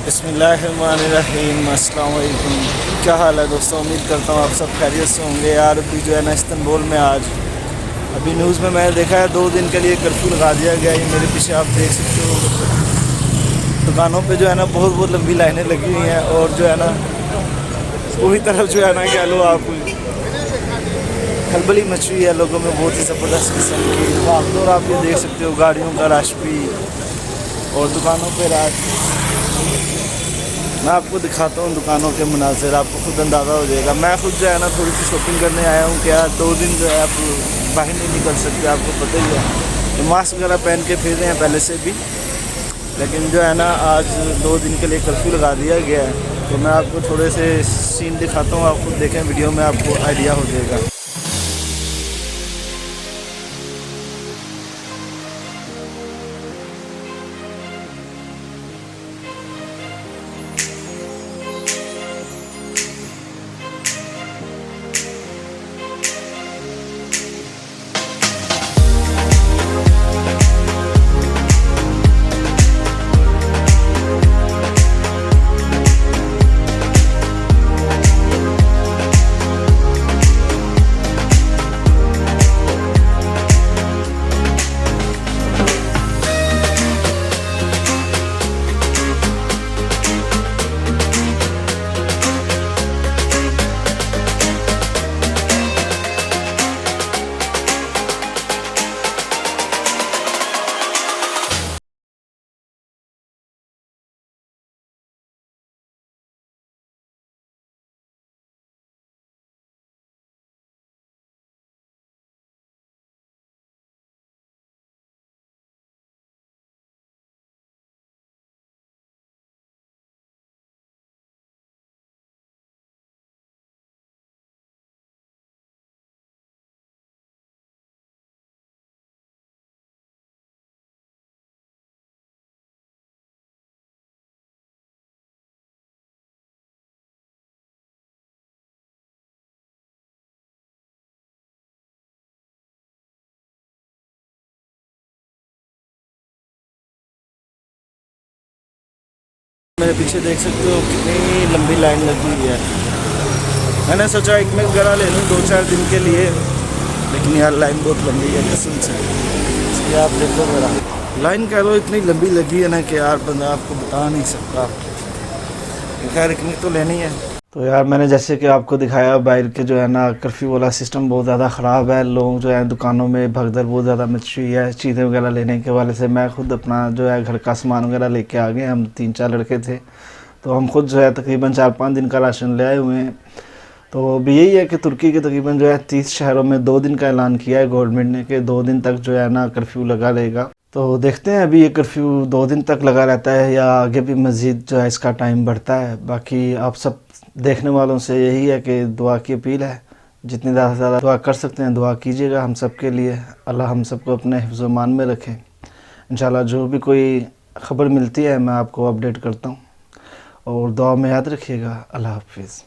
बिस्मिल्लाहिर्रहमानिर्रहीम। अस्सलाम वालेकुम। क्या हाल है दोस्तों, उम्मीद करता हूँ आप सब खैरियत से होंगे। यार अभी जो है ना इस्तांबुल में आज अभी न्यूज़ में मैंने देखा है 2 दिन के लिए कर्फ्यू लगा दिया गया है। मेरे पीछे आप देख सकते हो दुकानों पे जो है ना बहुत बहुत लंबी लाइनें लगी हुई हैं और जो है ना पूरी तरफ जो है ना कह लो आप खलबली मची हुई है लोगों में, बहुत ही ज़बरदस्त किस्म की भागदौड़। आप ये देख सकते हो गाड़ियों का रश भी और दुकानों पे रश। मैं आपको दिखाता हूँ दुकानों के मनाज़िर, आपको खुद अंदाज़ा हो जाएगा। मैं खुद जो है ना थोड़ी सी शॉपिंग करने आया हूँ। क्या 2 दिन जो है आप बाहर नहीं निकल सकते, आपको पता ही है। मास्क वगैरह पहन के फिर रहे हैं पहले से भी, लेकिन जो है ना आज 2 दिन के लिए कर्फ्यू लगा दिया गया है। तो मैं आपको थोड़े से सीन दिखाता हूँ, आप खुद देखें वीडियो में, आपको आइडिया हो जाएगा। मेरे पीछे देख सकते हो कितनी लंबी लाइन लगी हुई है। मैंने सोचा एक मैं वगैरह ले लूँ 2-4 दिन के लिए, लेकिन यार लाइन बहुत लंबी है कसम से। इसलिए आप देखो मेरा लाइन कह लो इतनी लंबी लगी है ना कि यार बंदा आपको बता नहीं सकता। खैर इतनी तो लेनी है। तो यार मैंने जैसे कि आपको दिखाया बाहर के जो है ना कर्फ्यू वाला सिस्टम बहुत ज़्यादा ख़राब है। लोग जो है दुकानों में भगदड़ बहुत ज़्यादा मची हुई है चीज़ें वगैरह लेने के वाले से। मैं खुद अपना जो है घर का सामान वगैरह लेके आ गए। हम 3-4 लड़के थे, तो हम खुद जो है तकरीबन 4-5 दिन का राशन ले आए हुए हैं। तो अभी यही है कि तुर्की के तकरीबन जो है 30 शहरों में 2 दिन का ऐलान किया है गवर्नमेंट ने कि 2 दिन तक जो है ना कर्फ्यू लगा रहेगा। तो देखते हैं अभी ये कर्फ्यू 2 दिन तक लगा रहता है या आगे भी मज़ीद जो है इसका टाइम बढ़ता है। बाकी आप सब देखने वालों से यही है कि दुआ की अपील है, जितनी ज़्यादा से ज़्यादा दुआ कर सकते हैं दुआ कीजिएगा हम सब के लिए। अल्लाह हम सबको अपने हिफ्ज़ व मान में रखे। इंशाल्लाह जो भी कोई ख़बर मिलती है मैं आपको अपडेट करता हूँ, और दुआ में याद रखिएगा। अल्लाह हाफ़िज़।